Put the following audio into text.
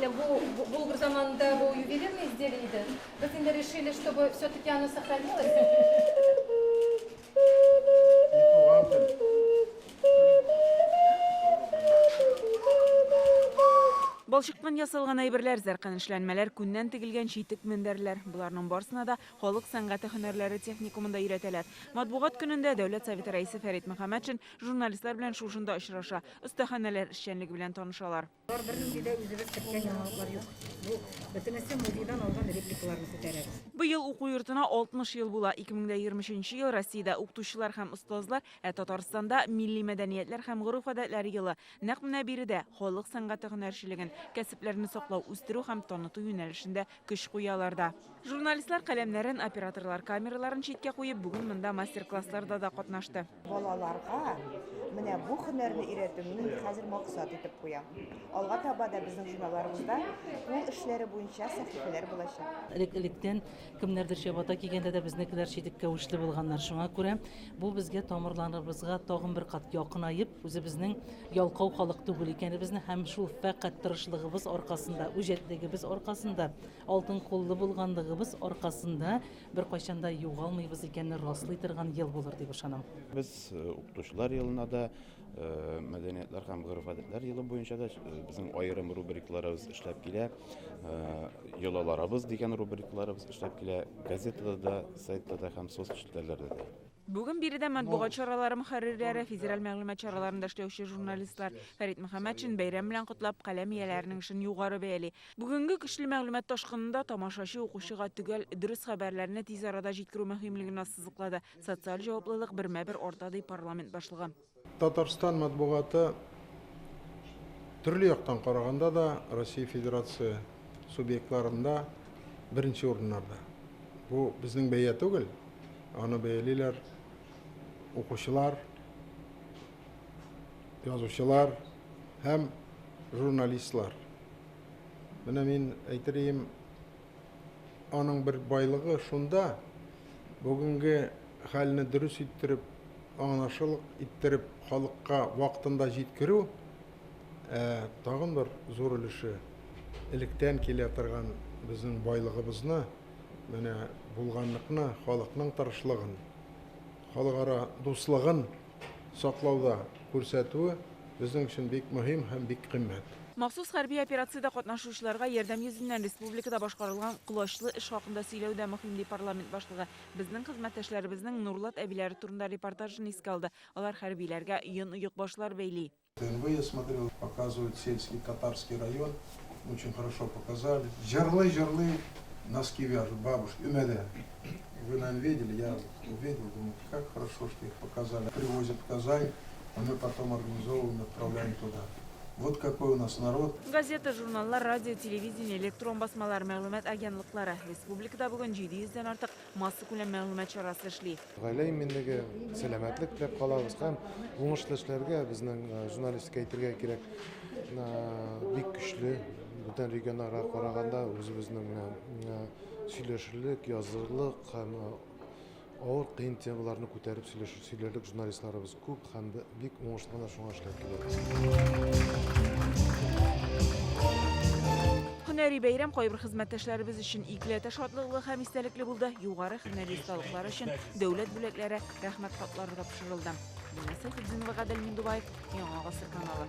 именно Булгур заманында был ювелирные изделия. Мы решили, чтобы все-таки оно сохранилось. Балшыктан ясалган әйберләр, заркан эшләнмәләр, күннән тегелгән читек мендәрләр. Буларның барысына да халык сәнгате һөнәрләре техникумында өйрәтәләр. Матбугат көнендә Дәүләт Советы рәисе Фәрит Мөхәммәтшин журналистлар белән шушында очраша, остаханәләр эшчәнлеге белән танышалар. Быел уку йортына 60 ел була. 2023 ел Россиядә укытучылар һәм остазлар, Татарстанда милли мәдәниятләр һәм гореф-гадәтләр елы. Нәкъ менә биредә халык сәнгате һөнәрчелеген, кәсепләрне саклау, үстерү һәм таныту юнәлешендә көч куялар да. Журналистлар каләмнәрен, операторлар камераларын читкә куеп, бүген монда мастер-классларда да катнашты. Балаларга менә бу һөнәрне өйрәтүне хәзер максат итеп куям. Алга таба да безнең журналларыбызда ул эшләре буенча сәхифәләр булачак. Электен кемнәрдер чабата кигәндә дә безнекеләр читеккә үчле булганнар. Шуңа күрә бу безгә тамырларыбызга тагын бер кат якынайып, үзебезнең ялкау халык түгел икәнебезне һәм шул фәкать тырышлыгыбыз аркасында, үҗәтлегебез аркасында, алтын куллы булганлыгыбыз аркасында бер кайчанда югалмыйбыз икәнне раслый торган ел булыр дип ышанам. Biz укытучылар елына да, мәдәниятләр һәм гореф-гадәтләр елы буенча да безнең аерым рубрикларыбыз эшләп килә. Йолаларыбыз дигән рубрикларыбыз эшләп килә. Газетада да, сайтта да һәм соцсетьләрдә дә. Бүген биредә матбугат чаралары мөхәррирләре, федераль мәгълүмат чараларында эшләүче журналистлар Фәрит Мөхәммәтшин бәйрәм белән котлап каләм ияләренең эшен югары бәяли. Бүгенге көчле мәгълүмат ташкынында тамашачы укучыга төгәл дөрес хәбәрләрне тиз арада җиткерү мөһимлеген ассызыклады. Социаль җаваплылык бермә-бер арта ди парламент башлыгы. Татарстан матбугаты төрле яктан караганда да Россия Федерация субъектларында беренче урыннарда. Бу безнең бәя түгел. Аны бәялиләр укучылар, язучылар һәм журналистлар. Менә мин әйтергә, аның бер байлыгы шунда, бүгенге хәлне дөрес иттереп, аңлашылык иттереп, халыкка вакытында җиткерү, тагын бер зур өлеше. Электән килә торган безнең байлыгыбызны, менә булганлыкны, халыкның тырышлыгын, халыкара дуслыгын саклауда күрсәтүе безнең өчен бик мөһим һәм бик кыйммәт. Махсус хәрби операциядә катнашучыларга ярдәм йөзеннән республикада башкарылган кулачлы эш хакында сөйләүдә мөһим ди парламент башлыгы. Безнең хезмәттәшләребезнең Нурлат әбиләре турында репортажын искә алды. Алар хәрбиләргә йон-оек башлар бәйли. ТНВ я смотрел, показывают сельский татарский район, очень хорошо показали. Жерлы, носки вяжут, бабушки, умеля. Вы, наверное, видели, я увидел, думаю, как хорошо, что их показали. Привозят в Казань, а мы потом организовываем, отправляем туда. Вот какой у нас народ. Газета, журналлар, радио, телевидение, электрон басмалар, мәгълүмат агентлыклары. Республикада бүген 700-дән артык масса күләм мәгълүмат чарасы эшли. Гаилә иминлеге, сәламәтлек дип калабыз һәм уңышлы эшләргә безнең журналистика әйтергә кирәк. Бик көчле, бүтән регионнарга караганда үзебезнең сөйләшерлек, язырлык һәм авыр кыен темаларны күтәреп сөйләрлек журналистларыбыз күп һәм бик уңышлы гына шуңа эшләп киләбез. Һөнәри бәйрәм кайбер хезмәттәшләребез өчен икләтә шатлыклы һәм истәлекле булды. Югары һөнәри осталыклары өчен дәүләт бүләкләре, рәхмәт хатлары тапшырылды. Гадел Миндубаев, Яңа Гасыр каналы.